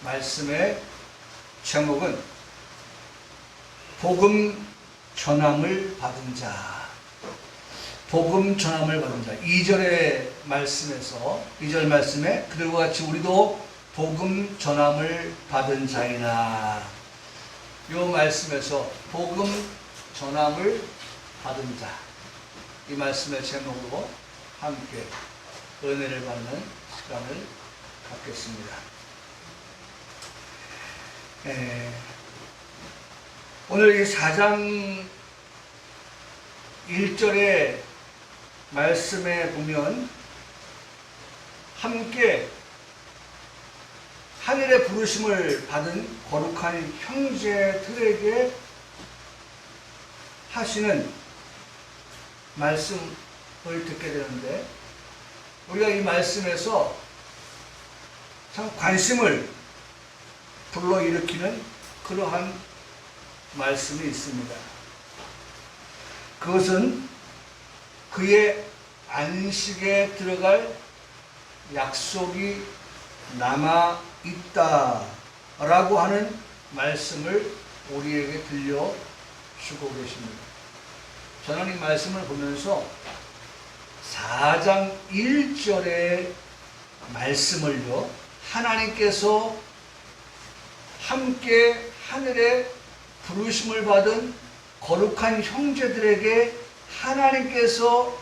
말씀의 제목은 복음 전함을 받은 자. 복음 전함을 받은 자. 2절의 말씀에서 2절 말씀에 그들과 같이 우리도 복음 전함을 받은 자이나. 이 말씀에서 복음 전함을 받은 자. 이 말씀의 제목으로 함께 은혜를 받는 시간을 갖겠습니다. 오늘 이 4장 1절의 말씀에 보면 함께 하늘의 부르심을 받은 거룩한 형제들에게 하시는 말씀을 듣게 되는데, 우리가 이 말씀에서 참 관심을 불러일으키는 그러한 말씀이 있습니다. 그것은 그의 안식에 들어갈 약속이 남아있다 라고 하는 말씀을 우리에게 들려주고 계십니다. 저는 이 말씀을 보면서 4장 1절의 말씀을요, 하나님께서 함께 하늘의 부르심을 받은 거룩한 형제들에게 하나님께서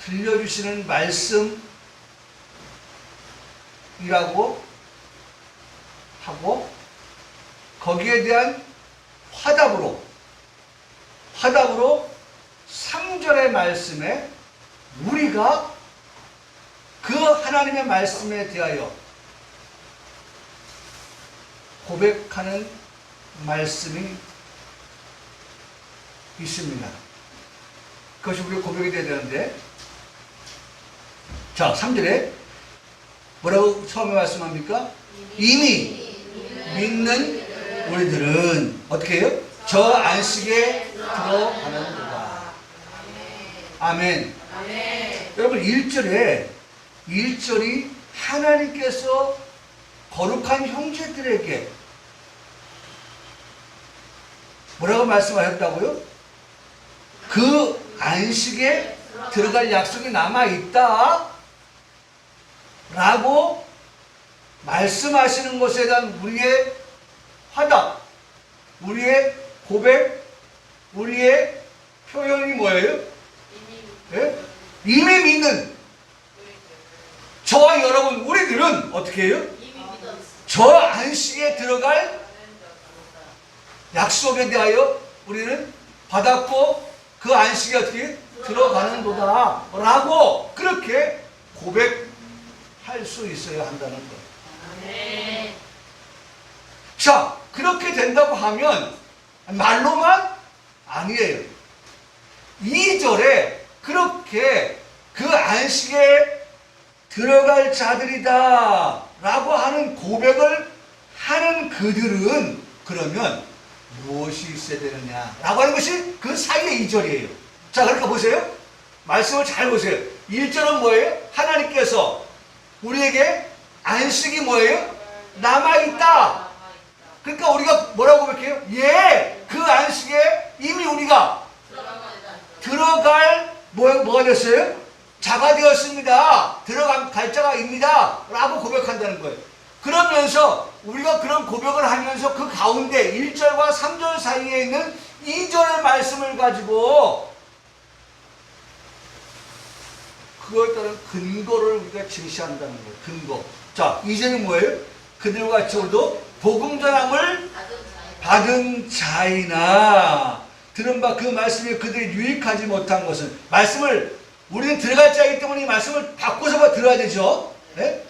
들려주시는 말씀이라고 하고, 거기에 대한 화답으로 3절의 말씀에 우리가 그 하나님의 말씀에 대하여 고백하는 말씀이 있습니다. 그것이 우리가 고백이 되어야 되는데, 자, 3절에 뭐라고 처음에 말씀합니까? 이미 믿는 우리들은 어떻게 해요? 저 안식에 들어가는도다. 아멘. 여러분, 1절이 하나님께서 거룩한 형제들에게 뭐라고 말씀하셨다고요? 그 안식에 들어갈 약속이 남아있다 라고 말씀하시는 것에 대한 우리의 화답, 우리의 고백, 우리의 표현이 뭐예요? 이미 믿는 저와 여러분, 우리들은 어떻게 해요? 저 안식에 들어갈 약속에 대하여 우리는 받았고 그 안식에 어떻게 들어가는도다 라고 그렇게 고백할 수 있어야 한다는 거예요. 자, 그렇게 된다고 하면 말로만 아니에요. 2절에 그렇게 그 안식에 들어갈 자들이다 라고 하는 고백을 하는 그들은 그러면 무엇이 있어야 되느냐 라고 하는 것이 그 사이의 2절이에요. 자, 그러니까 보세요. 말씀을 잘 보세요. 1절은 뭐예요? 하나님께서 우리에게 안식이 뭐예요? 남아있다. 그러니까 우리가 뭐라고 고백해요? 예, 그 안식에 이미 우리가 들어갈 뭐가 됐어요? 자가 되었습니다. 들어갈 자가입니다 라고 고백한다는 거예요. 그러면서 우리가 그런 고백을 하면서 그 가운데 1절과 3절 사이에 있는 2절의 말씀을 가지고 그거에 따른 근거를 우리가 제시한다는 거예요. 근거. 자, 2절이 뭐예요? 그들과 같이 우리도 복음 전함을 받은 자이나. 들은 바 그 말씀이 그들이 유익하지 못한 것은, 말씀을 우리는 들어갈 자이기 때문에 이 말씀을 바꿔서 들어야 되죠. 네?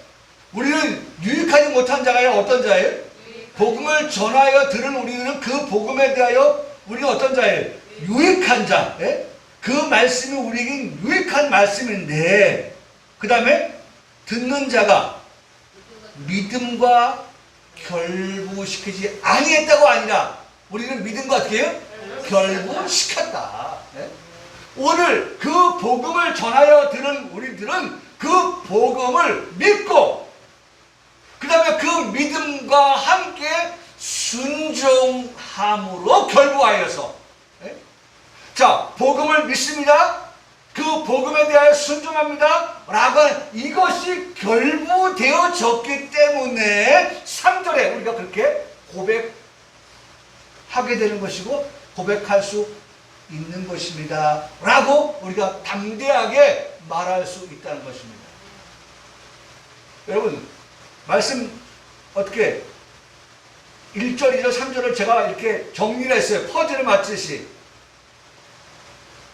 우리는 유익하지 못한 자가 아니라 어떤 자예요? 복음을 전하여 들은 우리는 그 복음에 대하여 우리는 어떤 자예요? 유익한 자. 네? 그 말씀이 우리에게 유익한 말씀인데, 그 다음에 듣는 자가 믿음과 결부시키지 아니했다고 아니라 우리는 믿음과 어떻게 해요? 결부시켰다. 네? 오늘 그 복음을 전하여 들은 우리들은 그 복음을 믿고 그 다음에 그 믿음과 순종함으로 결부하여서. 예? 자, 복음을 믿습니다. 그 복음에 대하여 순종합니다. 라고 하는 이것이 결부되어졌기 때문에 3절에 우리가 그렇게 고백하게 되는 것이고 고백할 수 있는 것입니다. 라고 우리가 담대하게 말할 수 있다는 것입니다. 여러분, 말씀 어떻게 1절, 2절, 3절을 제가 이렇게 정리를 했어요. 퍼즐을 맞추듯이.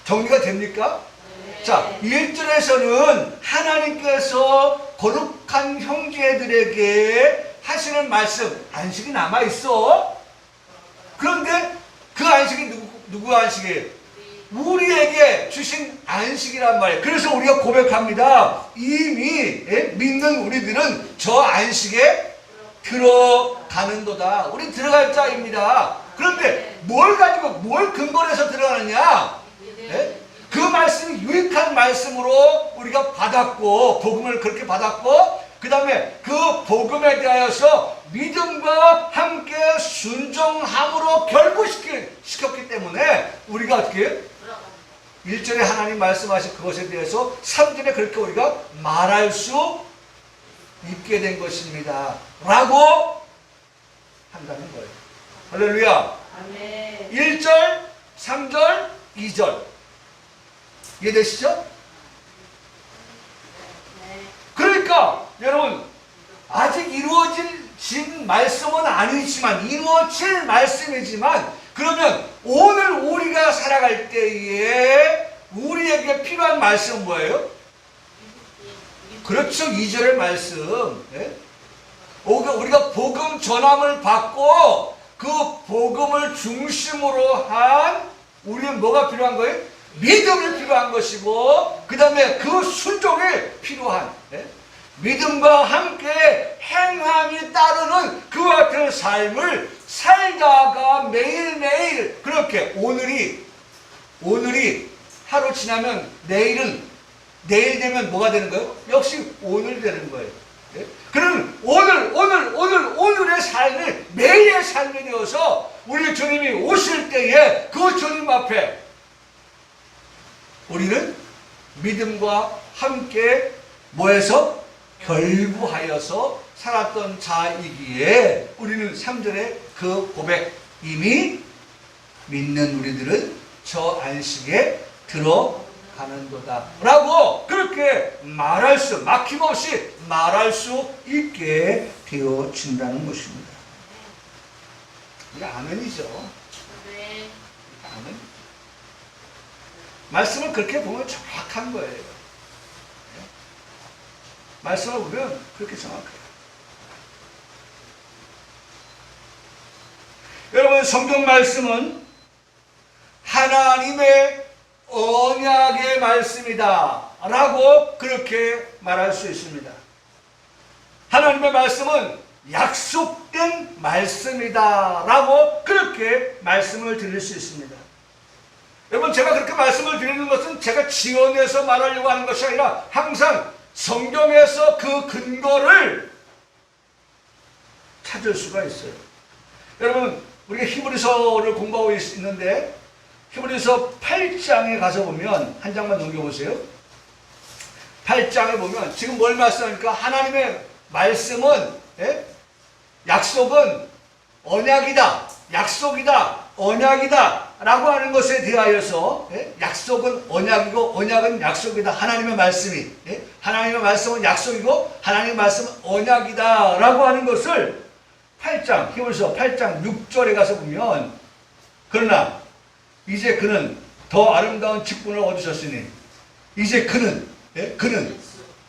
정리가 됩니까? 네. 자, 1절에서는 하나님께서 거룩한 형제들에게 하시는 말씀, 안식이 남아있어. 그런데 그 안식이 누구 안식이에요? 우리에게 주신 안식이란 말이에요. 그래서 우리가 고백합니다. 이미 믿는 우리들은 저 안식에 들어가는도다. 우리 들어갈 자입니다. 그런데 뭘 가지고 뭘 근거로 해서 들어가느냐? 그 말씀이 유익한 말씀으로 우리가 받았고 복음을 그렇게 받았고 그 다음에 그 복음에 대하여서 믿음과 함께 순종함으로 결부시켰기 때문에 우리가 어떻게 1절에 하나님 말씀하신 그것에 대해서 3절에 그렇게 우리가 말할 수 있게 된 것입니다. 라고 한다는 거예요. 할렐루야. 아멘. 1절, 3절, 2절. 이해되시죠? 그러니까 여러분 아직 이루어진 말씀은 아니지만 이루어질 말씀이지만 그러면 오늘 우리가 살아갈 때에 우리에게 필요한 말씀은 뭐예요? 그렇죠. 2절의 말씀. 예? 우리가 복음 전함을 받고 그 복음을 중심으로 한 우리는 뭐가 필요한 거예요? 믿음이 필요한 것이고 그 다음에 그 순종이 필요한 믿음과 함께 행함이 따르는 그와 같은 삶을 살다가 매일매일 그렇게 오늘이 하루 지나면 내일 되면 뭐가 되는 거예요? 역시 오늘 되는 거예요. 그럼 오늘의 삶이 매일의 삶이 되어서 우리 주님이 오실 때에 그 주님 앞에 우리는 믿음과 함께 뭐해서? 결부하여서 살았던 자이기에 우리는 3절에 그 고백 이미 믿는 우리들은 저 안식에 들어가는도다 라고 그렇게 막힘없이 말할 수 있게 되어진다는 것입니다. 이게 아멘이죠. 아멘. 말씀을 그렇게 보면 정확한 거예요. 말씀을 보면 그렇게 정확해요. 여러분 성경 말씀은 하나님의 언약의 말씀이다 라고 그렇게 말할 수 있습니다. 하나님의 말씀은 약속된 말씀이다 라고 그렇게 말씀을 드릴 수 있습니다. 여러분 제가 그렇게 말씀을 드리는 것은 제가 지어내서 말하려고 하는 것이 아니라 항상 성경에서 그 근거를 찾을 수가 있어요. 여러분 우리가 히브리서를 공부하고 있는데 히브리서 8장에 가서 보면 한 장만 넘겨보세요. 8장에 보면 지금 뭘 말씀하니까 하나님의 말씀은 약속은 언약이다. 약속이다. 언약이다. 라고 하는 것에 대하여서 약속은 언약이고 언약은 약속이다. 하나님의 말씀이 하나님의 말씀은 약속이고 하나님의 말씀은 언약이다. 라고 하는 것을 8장 히브리서 8장 6절에 가서 보면 그러나 이제 그는 더 아름다운 직분을 얻으셨으니 이제 그는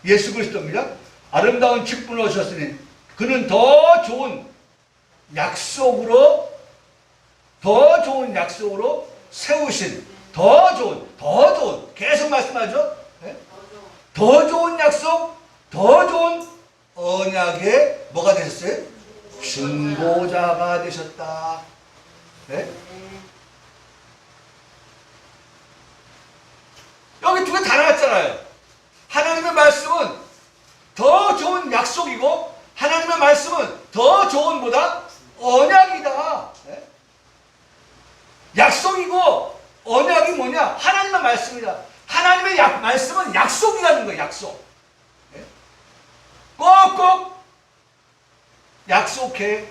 예수 그리스도입니다. 아름다운 직분을 얻으셨으니 그는 더 좋은 약속으로 세우신 더 좋은 계속 말씀하죠. 더 좋은 약속, 더 좋은 언약의 뭐가 되셨어요? 증거자가 되셨다. 여기 두 개 다 나왔잖아요. 하나님의 말씀은 더 좋은 약속이고 하나님의 말씀은 더 좋은 보다 언약이다. 예? 약속이고 언약이 뭐냐? 하나님의 말씀이다. 하나님의 말씀은 약속이라는 거예요. 약속. 예? 꼭꼭 약속해.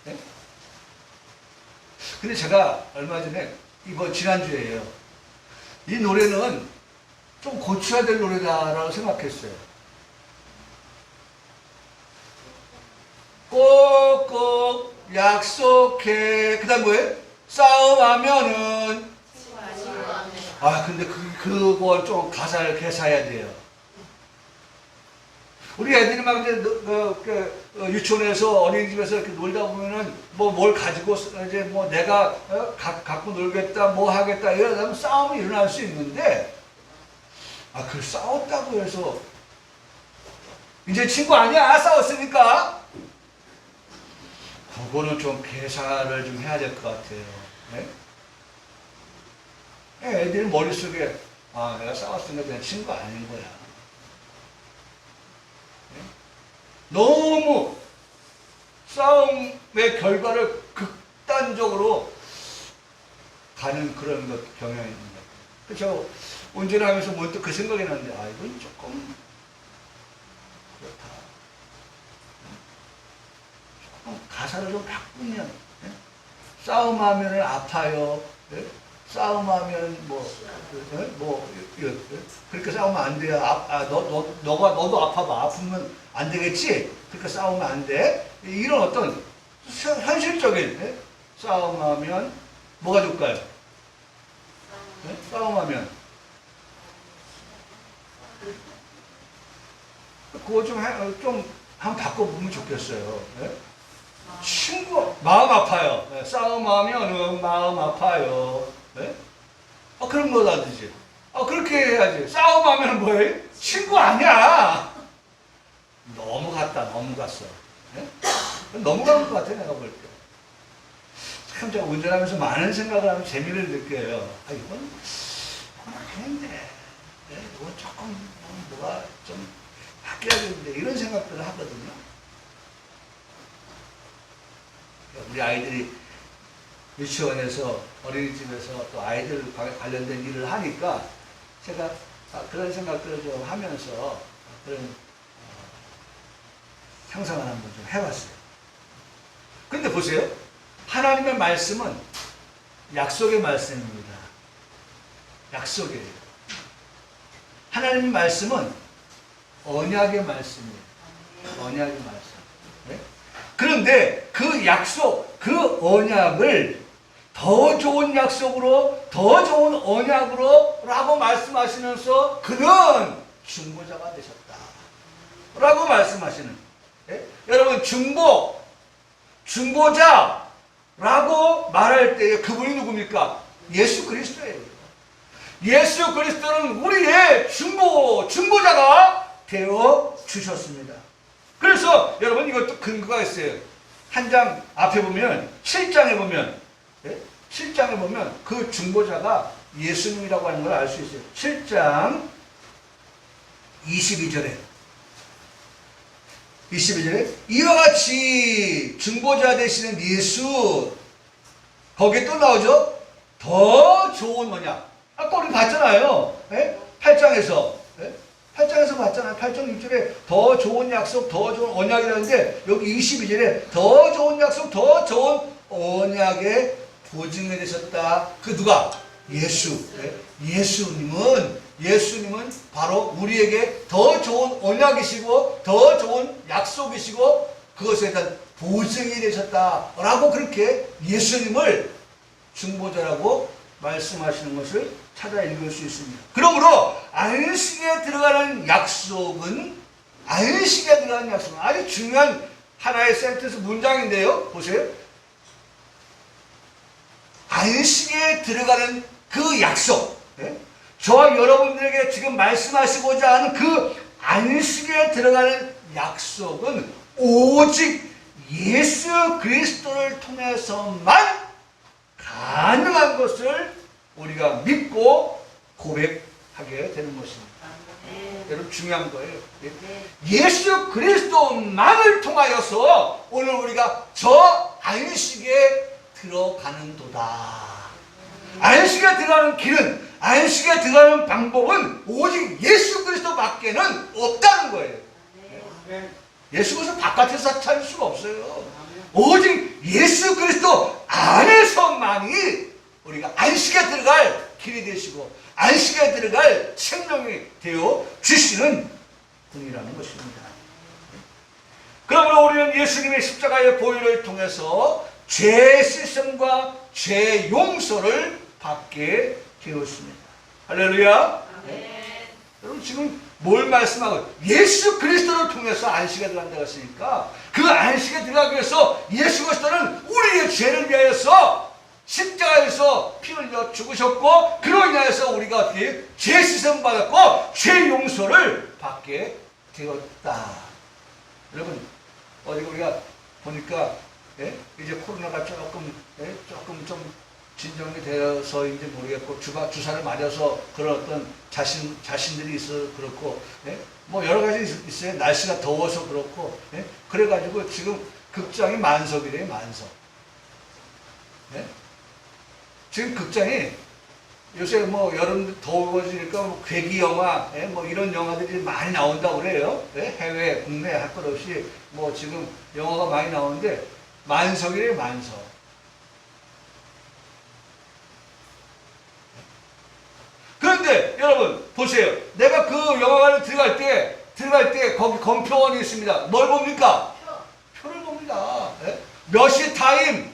예? 근데 제가 얼마 전에 이번 지난주에요. 이 노래는 좀 고쳐야 될 노래다라고 생각했어요. 꼭꼭 약속해. 그 다음 뭐예요? 싸움하면은. 근데 그걸 좀 가사를 개사해야 돼요. 우리 애들이 막 이제 유치원에서 어린이집에서 이렇게 놀다 보면은 뭘 가지고 이제 내가 갖고 놀겠다, 뭐 하겠다 이러면 싸움이 일어날 수 있는데, 그 싸웠다고 해서 이제 친구 아니야 싸웠으니까. 그거는 좀 계산을 좀 해야 될 것 같아요. 네? 애들 머릿속에 내가 싸웠으니까 그냥 친구 아닌 거야. 네? 너무 싸움의 결과를 극단적으로 가는 그런 경향이 있는 것 같아요. 그래서 운전하면서 문득 그 생각이 나는데 이건 조금 그렇다. 가사를 좀 바꾸면, 예? 싸움하면 아파요. 예? 싸움하면 그렇게 싸우면 안 돼요. 너도 아파봐. 아프면 안 되겠지? 그러니까 싸우면 안 돼. 이런 어떤 현실적인, 예? 싸움하면 뭐가 좋을까요? 예? 싸움하면 그거 좀 한번 바꿔보면 좋겠어요. 예? 친구 마음 아파요. 네, 싸움하면은 마음 아파요. 네? 그런 거라든지. 그렇게 해야지. 싸움하면 뭐예요? 친구 아니야. 너무 갔다. 너무 갔어. 네? 너무 간 것 같아 내가 볼 때. 참 제가 운전하면서 많은 생각을 하면 재미를 느껴요. 이건 아닌데. 네? 이건 조금 뭐가 좀 바뀌어야겠는데 이런 생각들을 하거든요. 우리 아이들이 유치원에서 어린이집에서 또 아이들 관련된 일을 하니까 제가 그런 생각들을 좀 하면서 그런 상상을 한번 좀 해봤어요. 그런데 보세요. 하나님의 말씀은 약속의 말씀입니다. 약속이에요. 하나님의 말씀은 언약의 말씀이에요. 언약의 말씀. 네? 그런데 그 약속, 그 언약을 더 좋은 약속으로, 더 좋은 언약으로 라고 말씀하시면서 그는 중보자가 되셨다 라고 말씀하시는. 예? 여러분 중보자라고 말할 때 그분이 누굽니까? 예수 그리스도예요. 예수 그리스도는 우리의 중보자가 되어 주셨습니다. 그래서 여러분 이것도 근거가 있어요. 한 장 앞에 보면 7장에 보면 7장에 보면 그 중보자가 예수님이라고 하는 걸 알 수 있어요. 7장 22절에 이와 같이 중보자 되시는 예수, 거기에 또 나오죠. 더 좋은 언약. 아까 우리 봤잖아요. 8장에서 8장에서 봤잖아요. 8장 6절에 더 좋은 약속, 더 좋은 언약이라는데 여기 22절에 더 좋은 약속, 더 좋은 언약의 보증이 되셨다. 그 누가? 예수. 예수님은 바로 우리에게 더 좋은 언약이시고 더 좋은 약속이시고 그것에 대한 보증이 되셨다라고 그렇게 예수님을 중보자라고 말씀하시는 것을 찾아 읽을 수 있습니다. 그러므로 안식에 들어가는 약속은 아주 중요한 하나의 센텐스 문장인데요. 보세요. 안식에 들어가는 그 약속, 저와 여러분들에게 지금 말씀하시고자 하는 그 안식에 들어가는 약속은 오직 예수 그리스도를 통해서만 가능한 것을 우리가 믿고 고백하게 되는 것입니다. 여러분 중요한 거예요. 예수 그리스도만을 통하여서 오늘 우리가 저 안식에 들어가는도다. 안식에 들어가는 길은, 안식에 들어가는 방법은 오직 예수 그리스도밖에는 없다는 거예요. 예수 그리스도 바깥에서 찾을 수가 없어요. 오직 예수 그리스도 안에서만이 우리가 안식에 들어갈 길이 되시고 안식에 들어갈 생명이 되어 주시는 분이라는 것입니다. 그러므로 우리는 예수님의 십자가의 보혈을 통해서 죄 씻음과 죄 용서를 받게 되었습니다. 할렐루야. 여러분 지금 뭘 말씀하고 예수 그리스도를 통해서 안식에 들어간다고 했으니까 그 안식에 들어가기 위해서 예수 그리스도는 우리의 죄를 위하여서 십자가에서 피 흘려 죽으셨고 그로 인하여서 우리가 어떻게 죄 씻음 받았고 죄 용서를 받게 되었다. 여러분 어디 우리가 보니까 이제 코로나가 조금 좀 진정이 되어서인지 모르겠고 주사를 맞아서 그런 어떤 자신들이 있어 그렇고 뭐 여러 가지 있어요. 날씨가 더워서 그렇고 그래가지고 지금 극장이 만석이래요. 만석. 지금 극장이 요새 뭐 여름 더워지니까 뭐 괴기 영화 뭐 이런 영화들이 많이 나온다고 그래요. 해외 국내 할 것 없이 뭐 지금 영화가 많이 나오는데 만석이래요. 만석. 그런데 여러분 보세요. 내가 그 영화관에 들어갈 때 거기 검표원이 있습니다. 뭘 봅니까? 표를 봅니다. 몇 시 타임,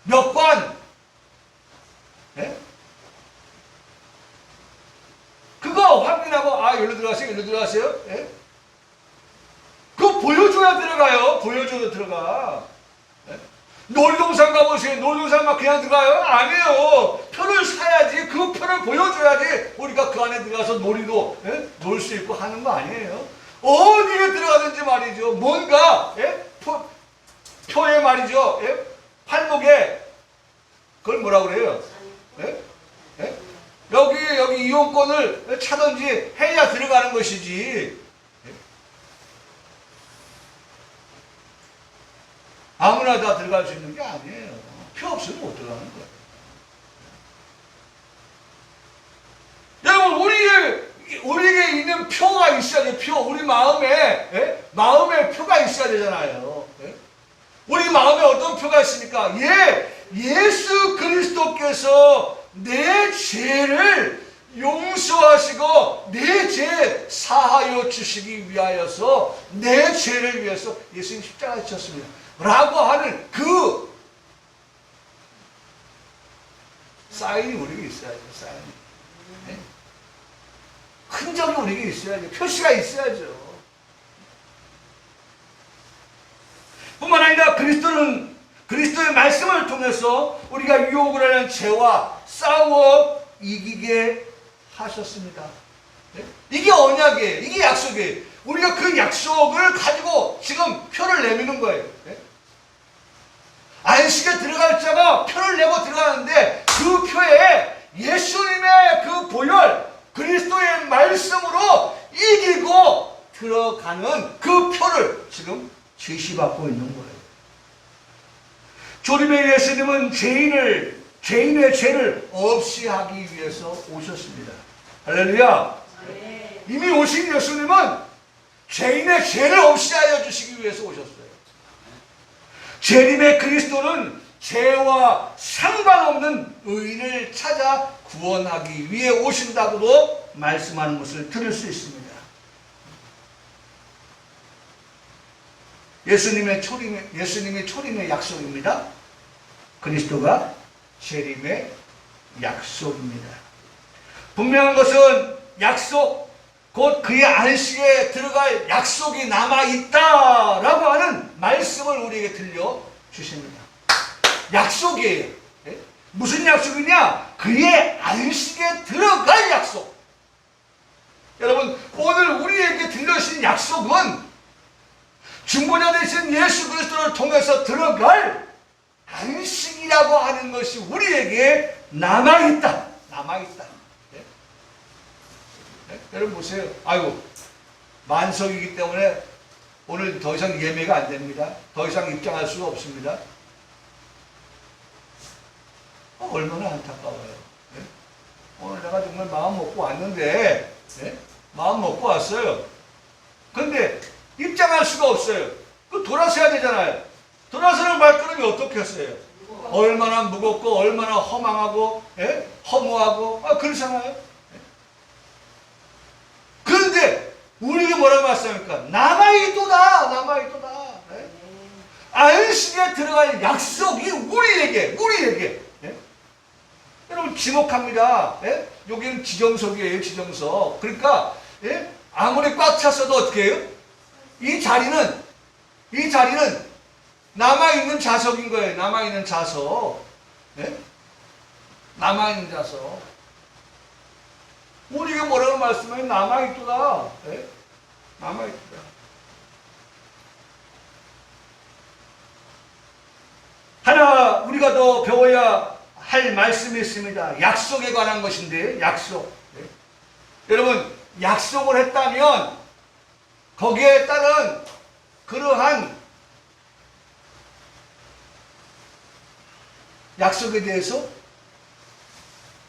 몇 관. 그거 확인하고 여기로 들어가세요. 여기로 들어가세요. 그거 보여줘야 들어가요. 보여줘야 들어가. 놀이동산 가보세요. 놀이동산 막 그냥 들어가요? 아니에요. 표를 사야지. 그 표를 보여줘야지 우리가 그 안에 들어가서 놀이도 놀 수 있고 하는 거 아니에요. 어디에 들어가든지 말이죠. 뭔가 표에 말이죠. 팔목에 그걸 뭐라고 그래요? 여기 이용권을 차든지 해야 들어가는 것이지. 아무나 다 들어갈 수 있는 게 아니에요. 표 없으면 못 들어가는 거예요. 여러분, 우리에게 있는 표가 있어야 돼요. 표. 우리 마음에 표가 있어야 되잖아요. 우리 마음에 어떤 표가 있습니까? 예수 그리스도께서 내 죄를 용서하시고 내 죄 사하여 주시기 위하여서 내 죄를 위해서 예수님 십자가에 지셨습니다. 라고 하는 그 사인이 우리에게 있어야죠. 사인이. 흔적이 우리에게 있어야죠. 표시가 있어야죠. 뿐만 아니라 그리스도의 말씀을 통해서 우리가 유혹을 하는 죄와 싸워 이기게 하셨습니다. 이게 언약이에요. 이게 약속이에요. 우리가 그 약속을 가지고 지금 표를 내미는 거예요. 안식에 들어갈 자가 표를 내고 들어가는데 그 표에 예수님의 그 보혈, 그리스도의 말씀으로 이기고 들어가는 그 표를 지금 제시받고 있는 거예요. 조림의 예수님은 죄인의 죄를 없이 하기 위해서 오셨습니다. 할렐루야. 이미 오신 예수님은 죄인의 죄를 없이 하여 주시기 위해서 오셨어요. 재림의 그리스도는 죄와 상관없는 의인을 찾아 구원하기 위해 오신다고도 말씀하는 것을 들을 수 있습니다. 예수님의 초림의 약속입니다. 그리스도가 재림의 약속입니다. 분명한 것은 약속, 곧 그의 안식에 들어갈 약속이 남아있다라고 하는 말씀을 우리에게 들려주십니다. 약속이에요. 무슨 약속이냐? 그의 안식에 들어갈 약속. 여러분, 오늘 우리에게 들려주신 약속은 중보자 되신 예수 그리스도를 통해서 들어갈 안식이라고 하는 것이 우리에게 남아있다. 여러분 보세요. 아이고, 만석이기 때문에 오늘 더 이상 예매가 안 됩니다. 더 이상 입장할 수가 없습니다. 얼마나 안타까워요. 네? 오늘 내가 정말 마음 먹고 왔는데, 네? 마음 먹고 왔어요. 근데 입장할 수가 없어요. 그 돌아서야 되잖아요. 돌아서는 발걸음이 어떻게 했어요? 얼마나 무겁고 얼마나 허망하고, 예? 허무하고, 그렇잖아요. 예? 그런데 우리가 뭐라고 말씀합니까? 남아있도다, 남아있도다. 예? 안식에 들어갈 약속이 우리에게. 예? 여러분 지목합니다. 예? 여기는 지정석이에요, 지정석. 그러니까 예? 아무리 꽉 찼어도 어떻게 해요? 이 자리는 남아있는 자석인 거예요. 남아있는 자석. 예? 남아있는 자석. 우리가 뭐라고 말씀해요? 남아있도다. 예? 남아있도다. 하나 우리가 더 배워야 할 말씀이 있습니다. 약속에 관한 것인데, 약속. 예? 여러분, 약속을 했다면 거기에 따른 그러한 약속에 대해서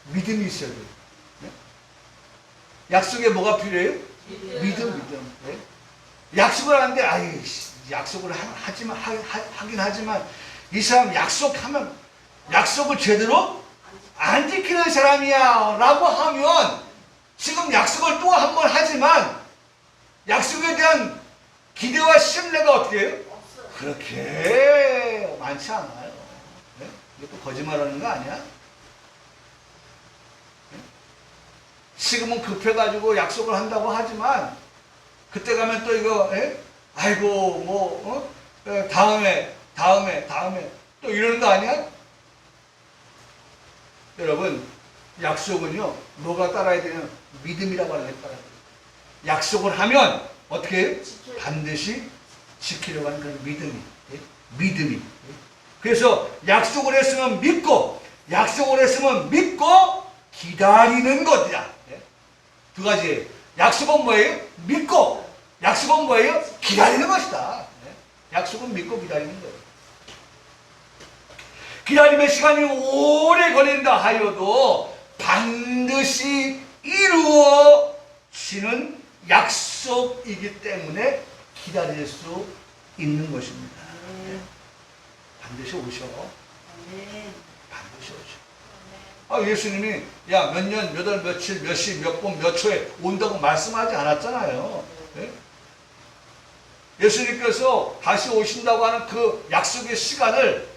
믿음이 있어야 돼요. 네? 약속에 뭐가 필요해요? 믿음. 네? 약속을 하는데, 약속을 하긴 하지만, 이 사람 약속하면, 약속을 제대로 안 지키는 사람이야. 라고 하면, 지금 약속을 또 한 번 하지만, 약속에 대한 기대와 신뢰가 어떻게 해요? 그렇게 많지 않아요. 네? 이것도 거짓말하는 거 아니야? 네? 지금은 급해가지고 약속을 한다고 하지만 그때 가면 또 이거 아이고 다음에 또 이러는 거 아니야? 여러분, 약속은요 뭐가 따라야 되는 믿음이라고 하는 게 따라야 돼요. 약속을 하면 어떻게 해요? 반드시 지키려고 하는 그런 믿음이. 그래서 약속을 했으면 믿고 기다리는 것이다. 두 가지. 약속은 뭐예요? 믿고. 약속은 뭐예요? 기다리는 것이다. 약속은 믿고 기다리는 거예요. 기다림의 시간이 오래 걸린다 하여도 반드시 이루어지는 약속이기 때문에 기다릴 수 있는 것입니다. 반드시 오셔. 반드시 오셔. 예수님이 몇 년, 몇 월, 며칠, 몇 시, 몇 분, 몇 초에 온다고 말씀하지 않았잖아요. 네? 예수님께서 다시 오신다고 하는 그 약속의 시간을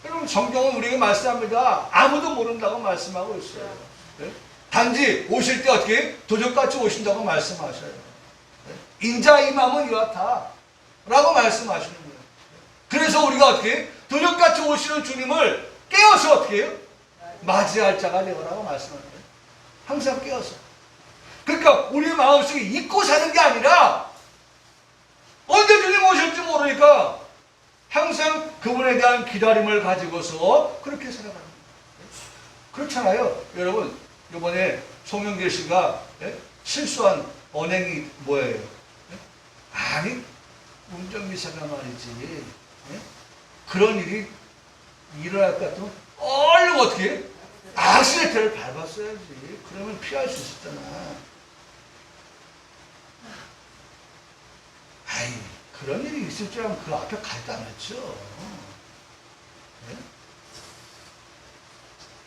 여러분 성경은 우리에게 말씀합니다. 아무도 모른다고 말씀하고 있어요. 네? 단지 오실 때 어떻게 도적같이 오신다고 말씀하셔요. 네? 인자 임함은 이렇다 라고 말씀하시는 거예요. 그래서 우리가 어떻게 도적같이 오시는 주님을 깨어서 어떻게 해요? 맞이할 자가 되어라고 말씀합니다. 항상 깨어서. 그러니까 우리의 마음속에 잊고 사는 게 아니라 언제 주님 오실지 모르니까 항상 그분에 대한 기다림을 가지고서 그렇게 살아가는 거예요. 그렇잖아요. 여러분, 이번에 송영길 씨가 실수한 언행이 뭐예요? 아니, 운전기사가 말이지. 그런 일이 일어날 것 같으면 얼른 어떻게 해? 악셀레이터를 밟았어야지. 그러면 피할 수 있었잖아. 그런 일이 있을 줄 알면 그 앞에 갈도 안 했죠. 네?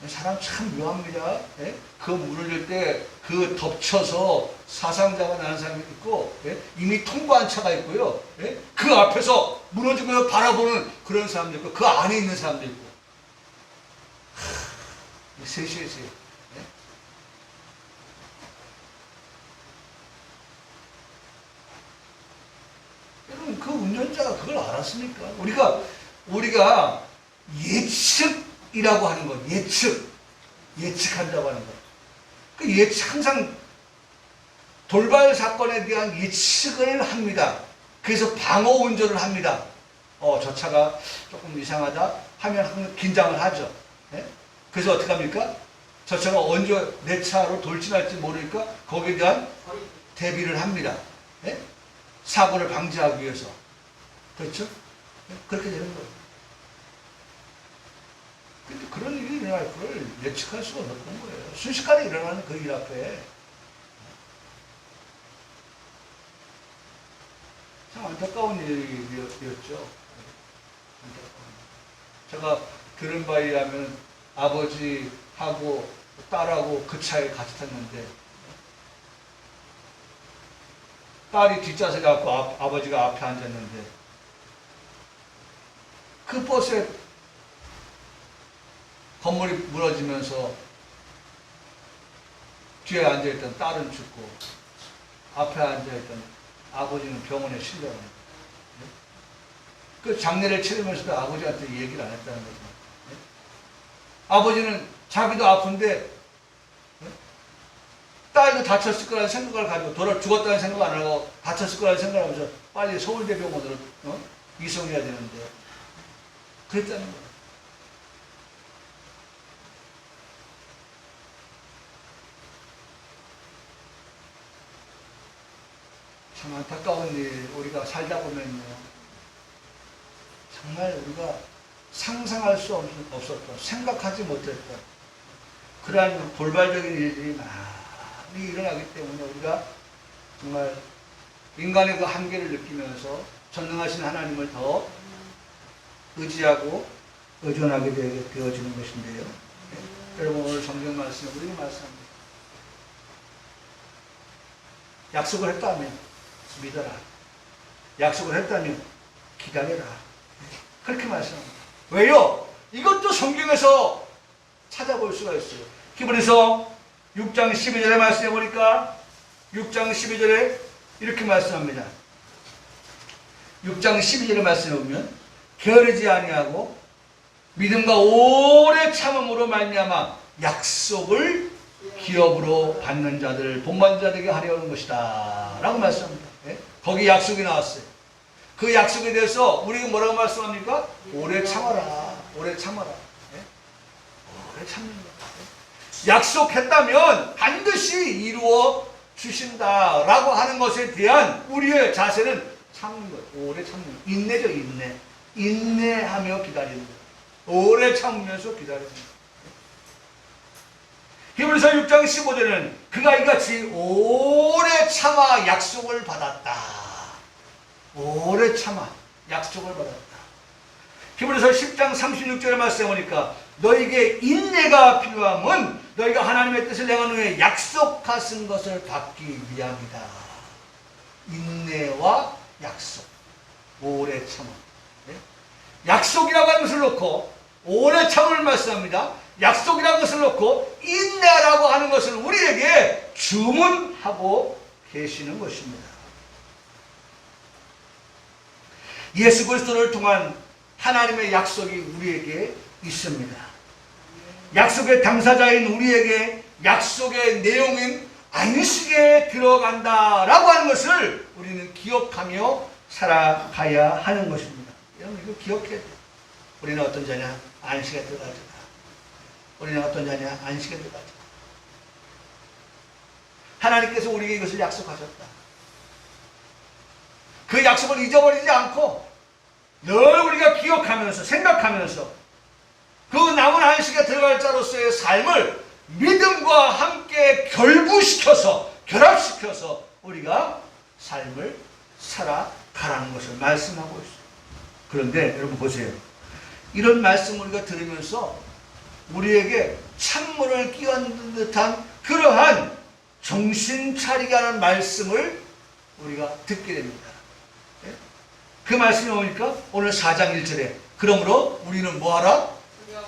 사람 참 묘합니다. 네? 그 문을 열 때 그 덮쳐서 사상자가 나는 사람이 있고, 네? 이미 통과한 차가 있고요. 네? 그 앞에서 무너지면서 바라보는 그런 사람도 있고, 그 안에 있는 사람도 있고. 셋이에요. 네? 여러분, 그 운전자가 그걸 알았으니까. 우리가 예측이라고 하는 거, 예측한다고 하는 거. 그 예측, 항상 돌발 사건에 대한 예측을 합니다. 그래서 방어 운전을 합니다. 저 차가 조금 이상하다 하면 항상 긴장을 하죠. 네? 그래서 어떻게 합니까? 저 차가 언제 내 차로 돌진할지 모르니까 거기에 대한 대비를 합니다. 예? 사고를 방지하기 위해서. 그렇죠? 그렇게 되는 거예요. 근데 그런 일이 일어날 걸 예측할 수가 없는 거예요. 순식간에 일어나는 그 일 앞에. 참 안타까운 일이었죠. 제가 들은 바에 의하면 아버지하고 딸하고 그 차에 같이 탔는데 딸이 뒷좌석에 앉고 아버지가 앞에 앉았는데 그 버스에 건물이 무너지면서 뒤에 앉아있던 딸은 죽고 앞에 앉아있던 아버지는 병원에 실려가는 거예요. 그 장례를 치르면서도 아버지한테 얘기를 안 했다는 거죠. 아버지는 자기도 아픈데 딸도 다쳤을 거라는 생각을 가지고 죽었다는 생각 안 하고 다쳤을 거라는 생각을 하면서 빨리 서울대병원으로 이송해야 되는데 그랬다는 거예요. 참 안타까운 일, 우리가 살다 보면요. 정말 우리가 상상할 수 없었던, 생각하지 못했던 그러한 돌발적인 일들이 많이 일어나기 때문에 우리가 정말 인간의 그 한계를 느끼면서 전능하신 하나님을 더 의지하고 의존하게 되어지는 것인데요. 네? 여러분 오늘 성경 말씀에 우리가 말씀합니다. 약속을 했다면 믿어라. 약속을 했다면 기다려라. 그렇게 말씀합니다. 왜요? 이것도 성경에서 찾아볼 수가 있어요. 히브리서 6장 12절에 말씀해 보니까 6장 12절에 이렇게 말씀합니다. 6장 12절에 말씀해 보면 게으르지 아니하고 믿음과 오래 참음으로 말미암아 약속을 기업으로 받는 자들, 본받는 자들에게 하려는 것이다 라고 말씀합니다. 네? 거기 약속이 나왔어요. 그 약속에 대해서 우리가 뭐라고 말씀합니까? 오래 참아라. 오래 참아라. 네? 오래 참는 거야. 네? 약속했다면 반드시 이루어 주신다라고 하는 것에 대한 우리의 자세는 참는 거예요. 오래 참는 거예요. 인내죠, 인내. 인내하며 기다리는 거예요. 오래 참으면서 기다리는 거예요. 히브리서 6장 15절에는 그가 이같이 오래 참아 약속을 받았다. 오래 참아 약속을 받았다. 히브리서 10장 36절에 말씀해보니까 너에게 인내가 필요함은 너희가 하나님의 뜻을 행한 후에 약속하신 것을 받기 위함이다. 인내와 약속. 오래 참아. 네? 약속이라고 하는 것을 놓고 오래 참음을 말씀합니다. 약속이라는 것을 놓고 인내라고 하는 것을 우리에게 주문하고 계시는 것입니다. 예수 그리스도를 통한 하나님의 약속이 우리에게 있습니다. 약속의 당사자인 우리에게 약속의 내용인 안식에 들어간다라고 하는 것을 우리는 기억하며 살아가야 하는 것입니다. 여러분 이거 기억해야 돼요. 우리는 어떤 자냐? 안식에 들어가자. 우리는 어떤 자냐? 안식에 들어가자. 하나님께서 우리에게 이것을 약속하셨다. 그 약속을 잊어버리지 않고 늘 우리가 기억하면서 생각하면서 그 남은 안식에 들어갈 자로서의 삶을 믿음과 함께 결부시켜서 결합시켜서 우리가 삶을 살아가라는 것을 말씀하고 있어요. 그런데 여러분 보세요. 이런 말씀을 우리가 들으면서 우리에게 찬물을 끼얹는 듯한 그러한 정신 차리게 하는 말씀을 우리가 듣게 됩니다. 그 말씀이 뭡니까? 오늘 4장 1절에 그러므로 우리는 뭐하라?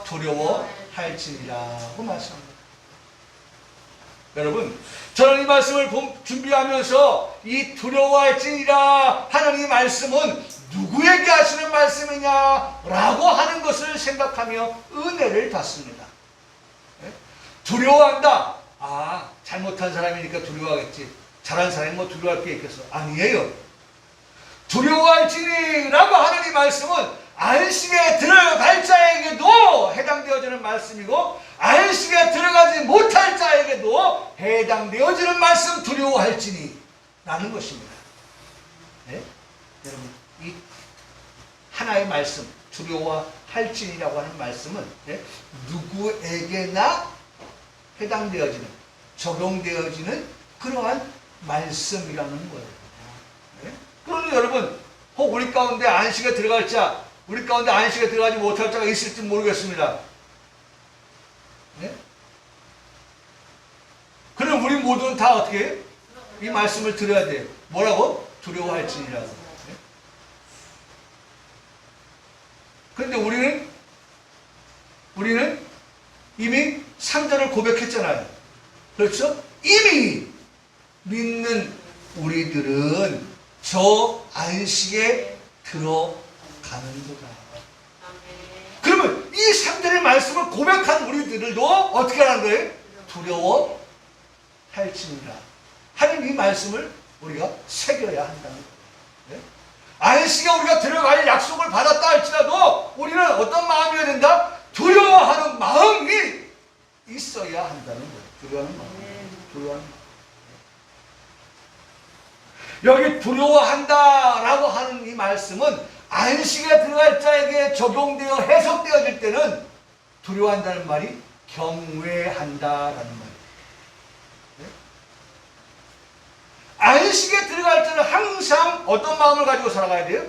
두려워할지니라고 말씀합니다. 여러분 저는 이 말씀을 준비하면서 이 두려워할지니라 하는 이 말씀은 누구에게 하시는 말씀이냐라고 하는 것을 생각하며 은혜를 받습니다. 두려워한다. 아 잘못한 사람이니까 두려워하겠지. 잘한 사람이 뭐 두려워할 게 있겠어. 아니에요. 두려워할지니 라고 하는 이 말씀은 안식에 들어갈 자에게도 해당되어지는 말씀이고 안식에 들어가지 못할 자에게도 해당되어지는 말씀 두려워할지니 라는 것입니다. 네? 여러분 이 하나의 말씀 두려워할지니라고 하는 말씀은 네? 누구에게나 해당되어지는 적용되어지는 그러한 말씀이라는 거예요. 네? 그러니 여러분 혹 우리 가운데 안식에 들어갈 자 우리 가운데 안식에 들어가지 못할 자가 있을지 모르겠습니다. 네? 그럼 우리 모두는 다 어떻게 해요? 이 말씀을 들어야 돼요. 뭐라고? 두려워할지니라고. 네? 그런데 우리는 이미 3절을 고백했잖아요. 그렇죠? 이미 믿는 우리들은 저 안식에 들어가는구나. 그러면 이 3절의 말씀을 고백한 우리들도 어떻게 하는 거예요? 두려워할지니라 하는 이 말씀을 우리가 새겨야 한다는 거예요. 네? 안식에 우리가 들어갈 약속을 받았다 할지라도 우리는 어떤 마음이어야 된다? 두려워하는 마음이 있어야 한다는 거예요. 두려워하는 마음. 두려워하는 마음. 여기 두려워한다라고 하는 이 말씀은 안식에 들어갈 자에게 적용되어 해석되어질 때는 두려워한다는 말이 경외한다라는 말이에요. 네? 안식에 들어갈 때는 항상 어떤 마음을 가지고 살아가야 돼요?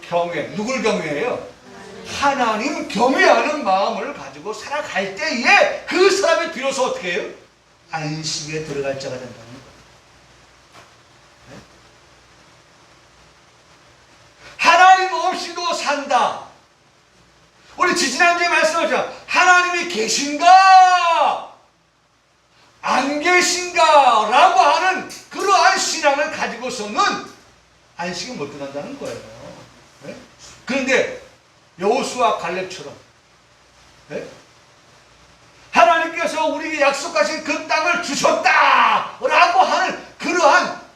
경외. 누굴 경외해요? 하나님 경외하는 마음을 가지고 살아갈 때에 그 사람이 비로소 어떻게 해요? 안식에 들어갈 자가 된다는 거예요. 하나님 없이도 산다. 우리 지지난주에 말씀하셨죠. 하나님이 계신가 안 계신가 라고 하는 그러한 신앙을 가지고서는 안식을 못 들어간다는 거예요. 네? 그런데 여호수아 갈렙처럼 네? 하나님께서 우리에게 약속하신 그 땅을 주셨다 라고 하는 그러한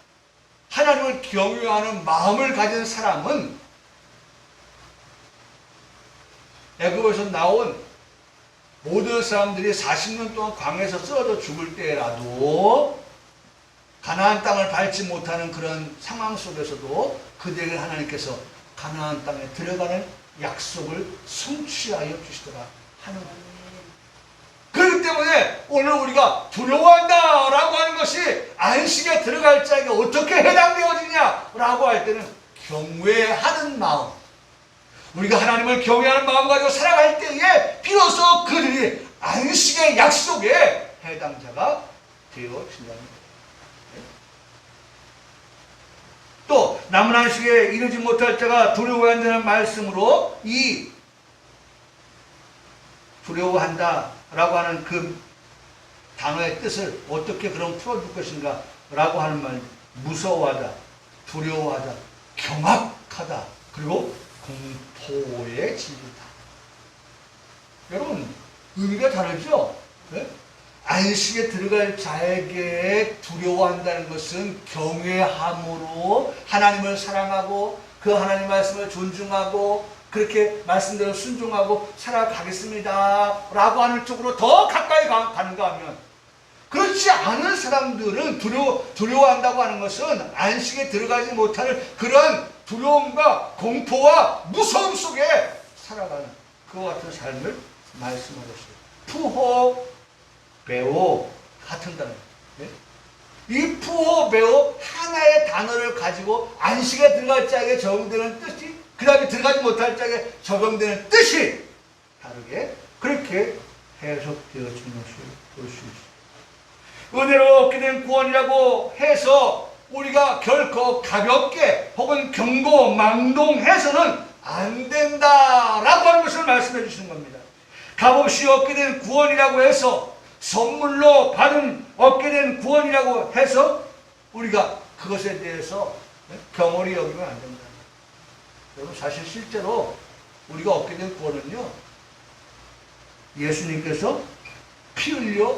하나님을 경외하는 마음을 가진 사람은 애굽에서 나온 모든 사람들이 40년 동안 광야에서 쓰러져 죽을 때라도 가나안 땅을 밟지 못하는 그런 상황 속에서도 그들에게 하나님께서 가나안 땅에 들어가는 약속을 성취하여 주시더라 하는 거예요. 그렇기 때문에 오늘 우리가 두려워한다라고 하는 것이 안식에 들어갈 자에게 어떻게 해당되어지냐라고 할 때는 경외하는 마음, 우리가 하나님을 경외하는 마음 가지고 살아갈 때에 비로소 그들이 안식의 약속에 해당자가 되어진다는 거예요. 또 남은 안식에 이르지 못할 자가 두려워한다는 말씀으로 이 두려워한다 라고 하는 그 단어의 뜻을 어떻게 그럼 풀어줄 것인가 라고 하는 말, 무서워하다, 두려워하다, 경악하다, 그리고 공포에 질리다. 여러분 의미가 다르죠? 네? 안식에 들어갈 자에게 두려워한다는 것은 경외함으로 하나님을 사랑하고 그 하나님 말씀을 존중하고 그렇게 말씀대로 순종하고 살아가겠습니다 라고 하는 쪽으로 더 가까이 가는가 하면, 그렇지 않은 사람들은 두려워한다고 하는 것은 안식에 들어가지 못하는 그런 두려움과 공포와 무서움 속에 살아가는 그와 같은 삶을 말씀하셨어요. 푸호 베오 같은 단어. 네? 이 푸호 베오 하나의 단어를 가지고 안식에 들어갈 자에게 적용되는 뜻이, 그 다음에 들어가지 못할 자에게 적용되는 뜻이 다르게 그렇게 해석되어지는 것을 볼 수 있습니다. 은혜로 얻게 된 구원이라고 해서 우리가 결코 가볍게 혹은 경고망동해서는 안 된다라고 하는 것을 말씀해 주시는 겁니다. 값없이 얻게 된 구원이라고 해서, 선물로 얻게 된 구원이라고 해서 우리가 그것에 대해서 경홀히 여기면 안 된다. 여러분, 사실 실제로 우리가 얻게 된 구원은요, 예수님께서 피 흘려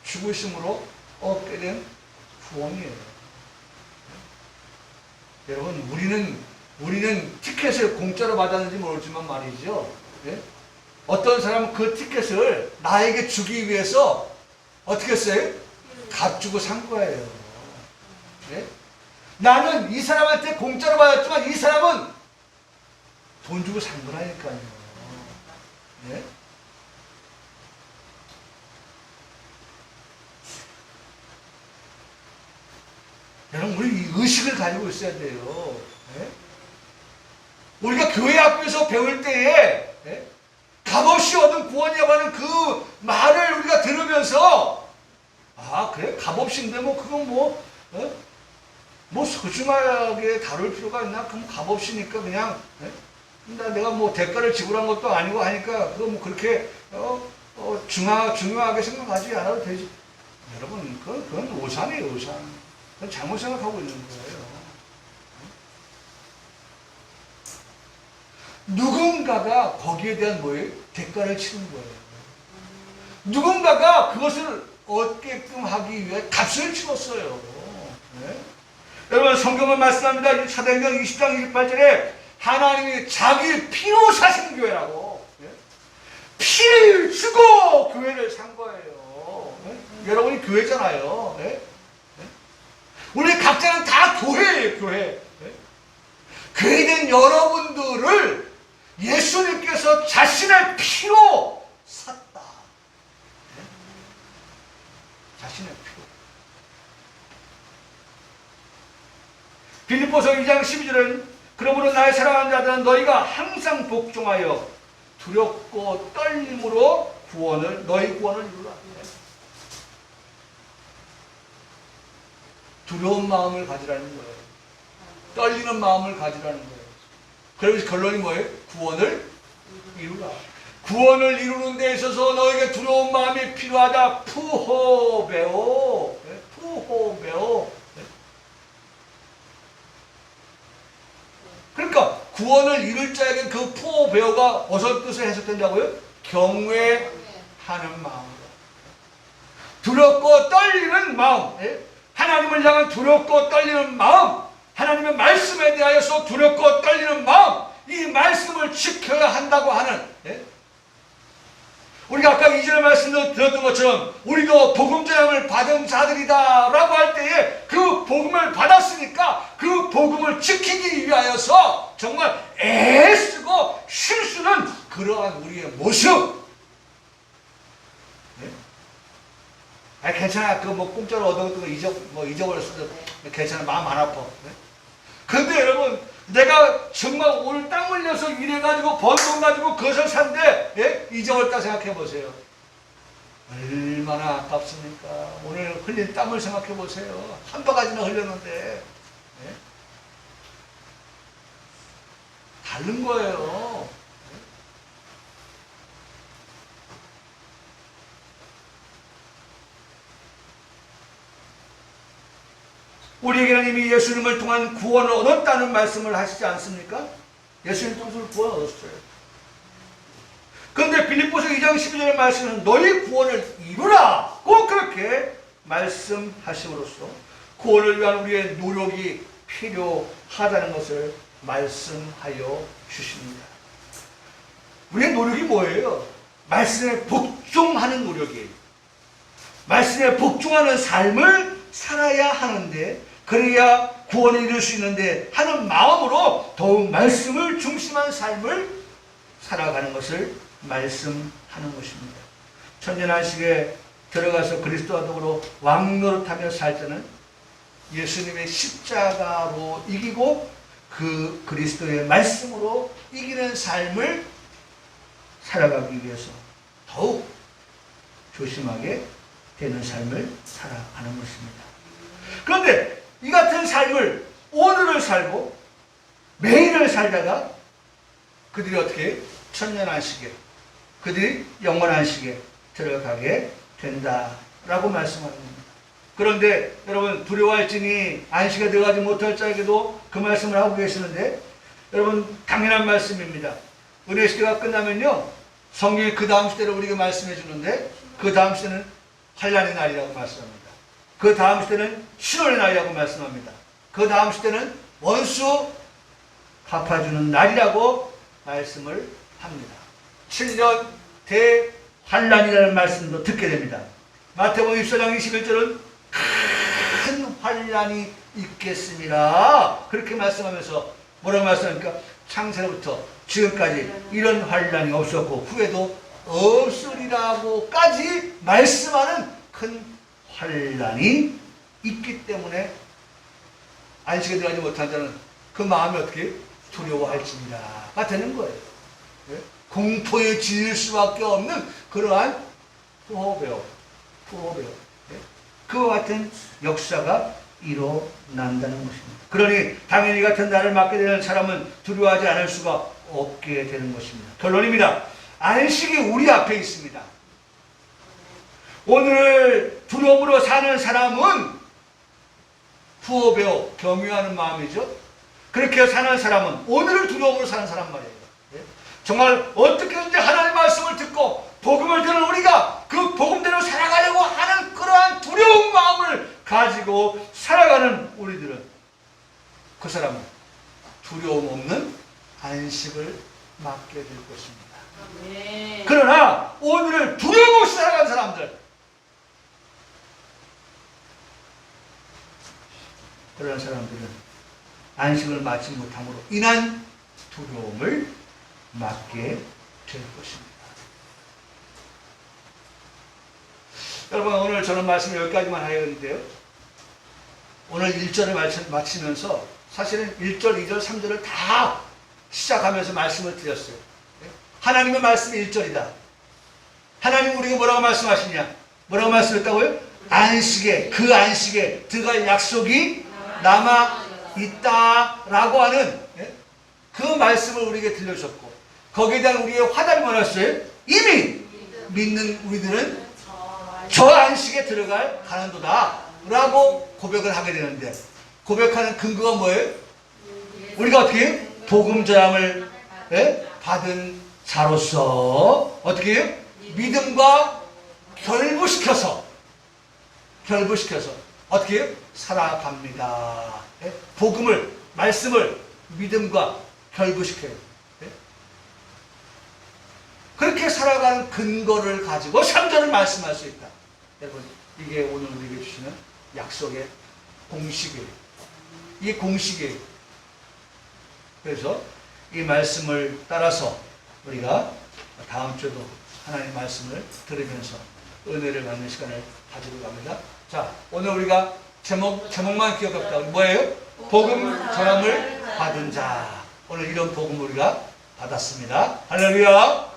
죽으심으로 얻게 된 구원이에요. 여러분, 우리는 우리는 티켓을 공짜로 받았는지 모르지만 말이죠. 예? 어떤 사람은 그 티켓을 나에게 주기 위해서 어떻게 했어요? 값 주고 산 거예요. 예? 나는 이 사람한테 공짜로 받았지만 이 사람은 돈 주고 산 거라니까요. 예? 여러분, 우리 이 의식을 가지고 있어야 돼요. 예? 우리가 교회 앞에서 배울 때에 예? 값없이 얻은 구원이라고 하는 그 말을 우리가 들으면서 아 그래? 값없이인데 뭐 그건 뭐 예? 뭐 소중하게 다룰 필요가 있나? 그럼 값없이니까 그냥 예? 내가 뭐 대가를 지불한 것도 아니고 하니까 그거 뭐 그렇게 중요하게 생각하지 않아도 되지. 여러분 그건 오산이에요. 오산. 그건 잘못 생각하고 있는 거예요. 누군가가 거기에 대한 뭐예요? 대가를 치른 거예요. 누군가가 그것을 얻게끔 하기 위해 값을 치렀어요. 네? 여러분 성경은 말씀합니다. 사도행전 20장 28절에 하나님이 자기 피로 사신 교회라고 네? 피를 주고 교회를 산 거예요. 네? 여러분이 교회잖아요. 네? 네? 우리 각자는 다 교회예요. 교회. 네? 교회된 여러분들을 예수님께서 자신의 피로 샀다. 네? 자신의 피로. 빌립보서 2장 12절은 그러므로 나의 사랑하는 자들은 너희가 항상 복종하여 두렵고 떨림으로 너희 구원을 이루라. 두려운 마음을 가지라는 거예요. 떨리는 마음을 가지라는 거예요. 그래서 결론이 뭐예요? 구원을 이루라. 구원을 이루는 데 있어서 너에게 두려운 마음이 필요하다. 푸호베오. 푸호베오. 그러니까 구원을 이룰 자에게 그 푸호베오가 어떤 뜻을 해석된다고요? 경외하는 마음. 두렵고 떨리는 마음. 하나님을 향한 두렵고 떨리는 마음. 하나님의 말씀에 대하여서 두렵고 떨리는 마음, 이 말씀을 지켜야 한다고 하는 우리가 아까 2절 말씀을 들었던 것처럼 우리도 복음 전함을 받은 자들이다 라고 할 때에 그 복음을 받았으니까 그 복음을 지키기 위하여서 정말 애쓰고 힘쓰는 그러한 우리의 모습. 괜찮아. 그 뭐 공짜로 얻어먹던 거 잊어버렸어도 괜찮아. 마음 안 아파. 근데 여러분, 내가 정말 오늘 땀 흘려서 일해가지고 번 돈 가지고 그것을 산데 잊어버렸다 생각해 보세요. 얼마나 아깝습니까? 오늘 흘린 땀을 생각해 보세요. 한 바가지나 흘렸는데 다른 거예요. 우리에게는 이미 예수님을 통한 구원을 얻었다는 말씀을 하시지 않습니까? 예수님 통해서 구원을 얻었어요. 그런데 빌립보서 2장 12절의 말씀은 너희 구원을 이루라! 꼭 그렇게 말씀하심으로써 구원을 위한 우리의 노력이 필요하다는 것을 말씀하여 주십니다. 우리의 노력이 뭐예요? 말씀에 복종하는 노력이에요. 말씀에 복종하는 삶을 살아야 하는데 그래야 구원을 이룰 수 있는데 하는 마음으로 더욱 말씀을 중심한 삶을 살아가는 것을 말씀하는 것입니다. 천년안식에 들어가서 그리스도와 더불어 왕노릇하며 살 때는 예수님의 십자가로 이기고 그 그리스도의 말씀으로 이기는 삶을 살아가기 위해서 더욱 조심하게 되는 삶을 살아가는 것입니다. 그런데 이 같은 삶을 오늘을 살고 매일을 살다가 그들이 어떻게 천년안식에 그들이 영원안식에 들어가게 된다라고 말씀하는 겁니다. 그런데 여러분 두려워할지니 안식에 들어가지 못할 자에게도 그 말씀을 하고 계시는데 여러분 당연한 말씀입니다. 은혜 시대가 끝나면요 성경이 그 다음 시대를 우리에게 말씀해 주는데 그 다음 시대는 환난의 날이라고 말씀합니다. 그 다음 시대는 신혼의 날이라고 말씀합니다. 그 다음 시대는 원수 갚아주는 날이라고 말씀을 합니다. 7년 대환란이라는 말씀도 듣게 됩니다. 마태복음 24장 21절은 큰 환란이 있겠습니다. 그렇게 말씀하면서 뭐라고 말씀합니까? 창세로부터 지금까지 이런 환란이 없었고 후에도 없으리라고까지 말씀하는 큰 환란이 있기 때문에 안식에 들어가지 못한 자는 그 마음이 어떻게 두려워할지니라가 되는 거예요. 네? 공포에 질릴 수밖에 없는 그러한 후호배요. 네? 그와 같은 역사가 일어난다는 것입니다. 그러니 당연히 같은 날을 맞게 되는 사람은 두려워하지 않을 수가 없게 되는 것입니다. 결론입니다. 안식이 우리 앞에 있습니다. 오늘 두려움으로 사는 사람은 후호배요, 경유하는 마음이죠. 그렇게 사는 사람은 오늘을 두려움으로 사는 사람 말이에요. 정말 어떻게든지 하나님의 말씀을 듣고 복음을 들은 우리가 그 복음대로 살아가려고 하는 그러한 두려운 마음을 가지고 살아가는 우리들은 그 사람은 두려움 없는 안식을 맡게 될 것입니다. 네. 그러나 오늘을 두려움 없이 살아가는 사람들, 그런 사람들은 안식을 맡지 못함으로 인한 두려움을 맡게 될 것입니다. 여러분, 오늘 저는 말씀 여기까지만 하겠는데요. 오늘 1절을 마치면서 사실은 1절, 2절, 3절을 다 시작하면서 말씀을 드렸어요. 하나님의 말씀이 1절이다. 하나님 우리가 뭐라고 말씀하시냐? 뭐라고 말씀했다고요? 안식에, 그 안식에 들어갈 약속이 남아 있다라고 하는 그 말씀을 우리에게 들려주셨고, 거기에 대한 우리의 화답이 뭐였어요? 이미 믿는 우리들은 저 안식에 들어갈 가는도다 라고 고백을 하게 되는데, 고백하는 근거가 뭐예요? 우리가 어떻게 해요? 복음 전함을 받은 자로서 어떻게 해요? 믿음과 결부시켜서 어떻게 해요? 살아갑니다. 복음을, 말씀을 믿음과 결부시켜요. 그렇게 살아가는 근거를 가지고 3절을 말씀할 수 있다. 여러분, 이게 오늘 우리에게 주시는 약속의 공식이에요. 이게 공식이에요. 그래서 이 말씀을 따라서 우리가 다음 주도 하나님의 말씀을 들으면서 은혜를 받는 시간을 가지고 갑니다. 자, 오늘 우리가 제목만 기억합시다. 뭐예요? 복음 전함을 받은 자. 오늘 이런 복음 우리가 받았습니다. 할렐루야.